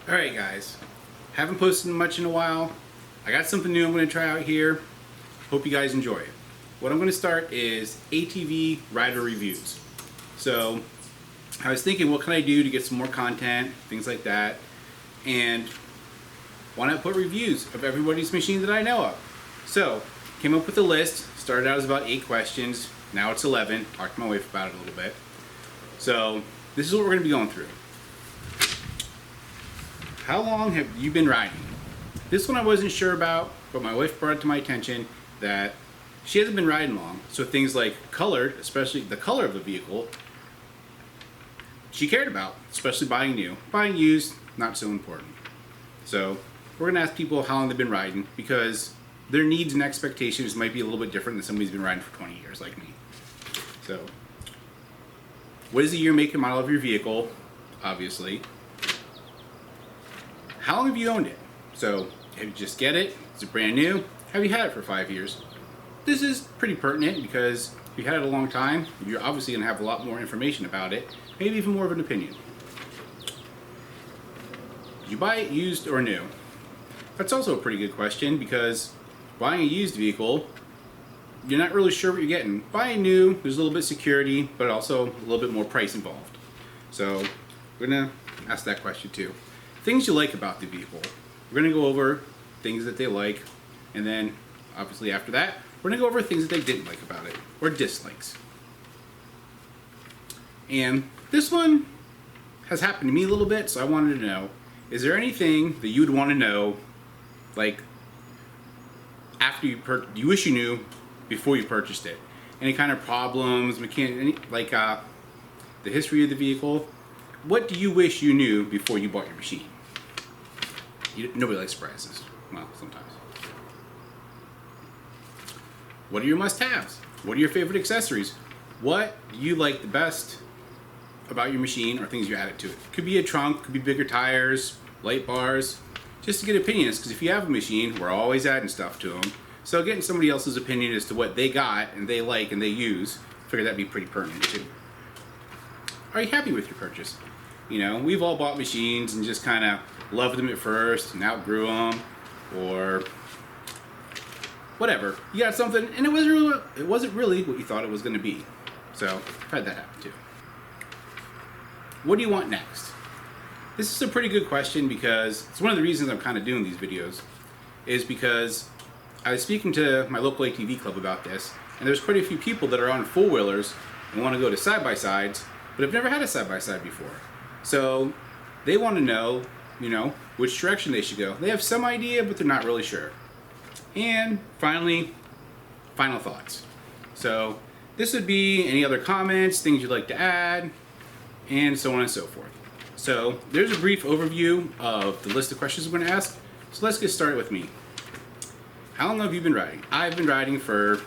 Alright guys, haven't posted much in a while. I got something new I'm going to try out here. Hope you guys enjoy it. What I'm going to start is ATV rider reviews. So I was thinking, what can I do to get some more content, things like that, and why not put reviews of everybody's machine that I know of. So came up with a list. Started out as about 8 questions, now it's 11. Talked to my wife about it a little bit. So this is what we're going to be going through. How long have you been riding? This one I wasn't sure about, but my wife brought it to my attention that she hasn't been riding long. So things like colored, especially the color of the vehicle, she cared about, especially buying new. Buying used, not so important. So we're gonna ask people how long they've been riding because their needs and expectations might be a little bit different than somebody who's been riding for 20 years like me. So what is the year, make, and model of your vehicle? Obviously. How long have you owned it? So, have you just get it? Is it brand new? Have you had it for 5 years? This is pretty pertinent because if you've had it a long time, you're obviously going to have a lot more information about it, maybe even more of an opinion. Did you buy it used or new? That's also a pretty good question because buying a used vehicle, you're not really sure what you're getting. Buying new, there's a little bit of security, but also a little bit more price involved. So, we're going to ask that question too. Things you like about the vehicle. We're going to go over things that they like, and then obviously after that we're going to go over things that they didn't like about it, or dislikes. And this one has happened to me a little bit, so I wanted to know, is there anything that you would want to know, like after you wish you knew before you purchased it? Any kind of problems, the history of the vehicle? What do you wish you knew before you bought your machine? Nobody likes surprises. Well, sometimes. What are your must-haves? What are your favorite accessories? What do you like the best about your machine or things you added to it? Could be a trunk, could be bigger tires, light bars, just to get opinions, because if you have a machine, we're always adding stuff to them. So getting somebody else's opinion as to what they got and they like and they use, I figure that'd be pretty pertinent too. Are you happy with your purchase? You know, we've all bought machines and just kind of loved them at first and outgrew them, or whatever. You got something and it wasn't really what you thought it was going to be. So I've had that happen too. What do you want next? This is a pretty good question because it's one of the reasons I'm kind of doing these videos, is because I was speaking to my local ATV club about this, and there's quite a few people that are on four-wheelers and want to go to side-by-sides, but have never had a side-by-side before. So they want to know, which direction they should go. They have some idea, but they're not really sure. And finally, final thoughts. So this would be any other comments, things you'd like to add, and so on and so forth. So there's a brief overview of the list of questions we're going to ask. So let's get started with me. How long have you been riding? I've been riding for,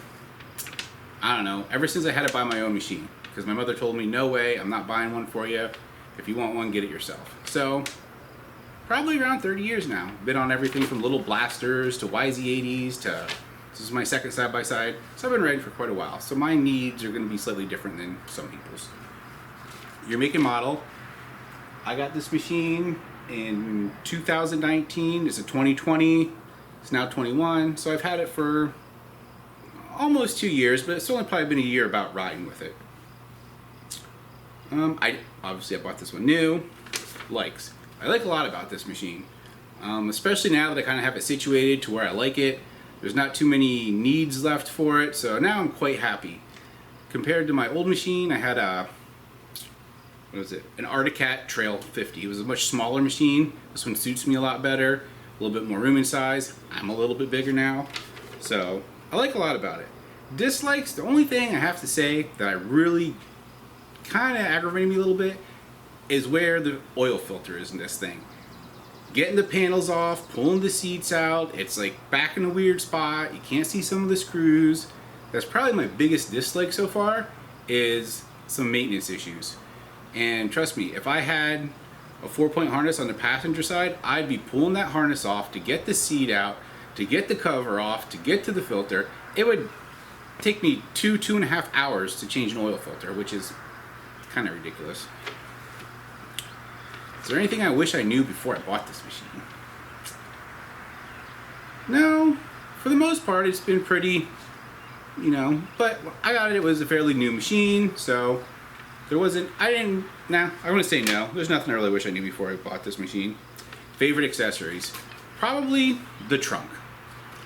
I don't know, ever since I had to buy my own machine. Because my mother told me, no way, I'm not buying one for you. If you want one, get it yourself. So, probably around 30 years now. Been on everything from little blasters to YZ80s to, this is my second side-by-side. So I've been riding for quite a while. So my needs are going to be slightly different than some people's. Your make and model. I got this machine in 2019. It's a 2020. It's now 21. So I've had it for almost 2 years, but it's only probably been a year about riding with it. I bought this one new. Likes. I like a lot about this machine, especially now that I kind of have it situated to where I like it. There's not too many needs left for it, so now I'm quite happy. Compared to my old machine, I had an Articat Trail 50. It was a much smaller machine. This one suits me a lot better, a little bit more room inside. I'm a little bit bigger now, so I like a lot about it. Dislikes, the only thing I have to say that I really kind of aggravated me a little bit is where the oil filter is in this thing. Getting the panels off, pulling the seats out, it's like back in a weird spot. You can't see some of the screws. That's probably my biggest dislike so far, is some maintenance issues. And trust me, if I had a 4-point harness on the passenger side, I'd be pulling that harness off to get the seat out, to get the cover off, to get to the filter. It would take me 2.5 hours to change an oil filter, which is kind of ridiculous. Is there anything I wish I knew before I bought this machine? No, for the most part it's been pretty, but I got it, it was a fairly new machine, so there wasn't, I'm gonna say no. There's nothing I really wish I knew before I bought this machine. Favorite accessories? Probably the trunk.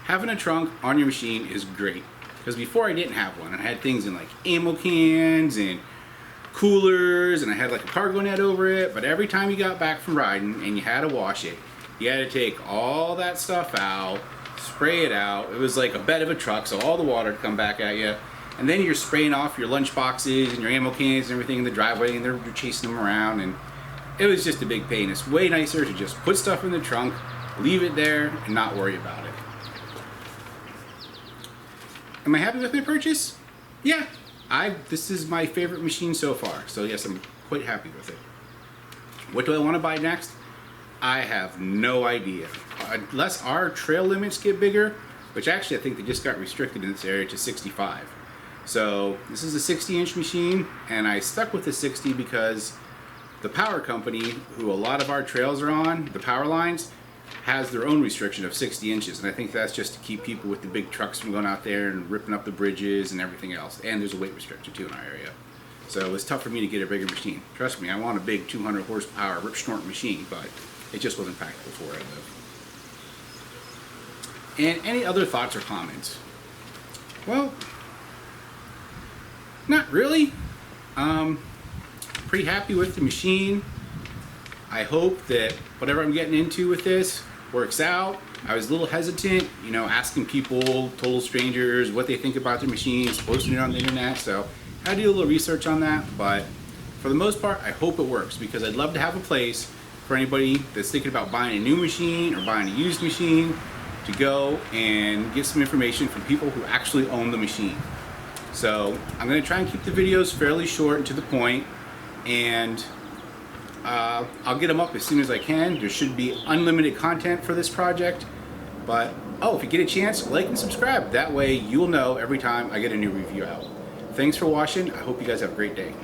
Having a trunk on your machine is great, because before I didn't have one. I had things in like ammo cans and coolers, and I had like a cargo net over it, but every time you got back from riding and you had to wash it, you had to take all that stuff out, spray it out. It was like a bed of a truck, so all the water would come back at you. And then you're spraying off your lunch boxes and your ammo cans and everything in the driveway, and you're chasing them around, and it was just a big pain. It's way nicer to just put stuff in the trunk, leave it there, and not worry about it. Am I happy with my purchase? Yeah. This is my favorite machine so far, so yes, I'm quite happy with it. What do I want to buy next? I have no idea. Unless our trail limits get bigger, which actually I think they just got restricted in this area to 65. So this is a 60-inch machine, and I stuck with the 60 because the power company, who a lot of our trails are on, the power lines, has their own restriction of 60 inches, and I think that's just to keep people with the big trucks from going out there and ripping up the bridges and everything else. And there's a weight restriction too in our area. So it was tough for me to get a bigger machine. Trust me, I want a big 200 horsepower rip snort machine, but it just wasn't practical for where I live. And any other thoughts or comments? Well, not really. Pretty happy with the machine. I hope that whatever I'm getting into with this works out. I was a little hesitant, asking people, total strangers, what they think about the machines, posting it on the internet, so I had to do a little research on that, but for the most part, I hope it works, because I'd love to have a place for anybody that's thinking about buying a new machine or buying a used machine to go and get some information from people who actually own the machine. So I'm going to try and keep the videos fairly short and to the point, and I'll get them up as soon as I can. There should be unlimited content for this project, but if you get a chance, like and subscribe. That way you'll know every time I get a new review out. Thanks for watching. I hope you guys have a great day.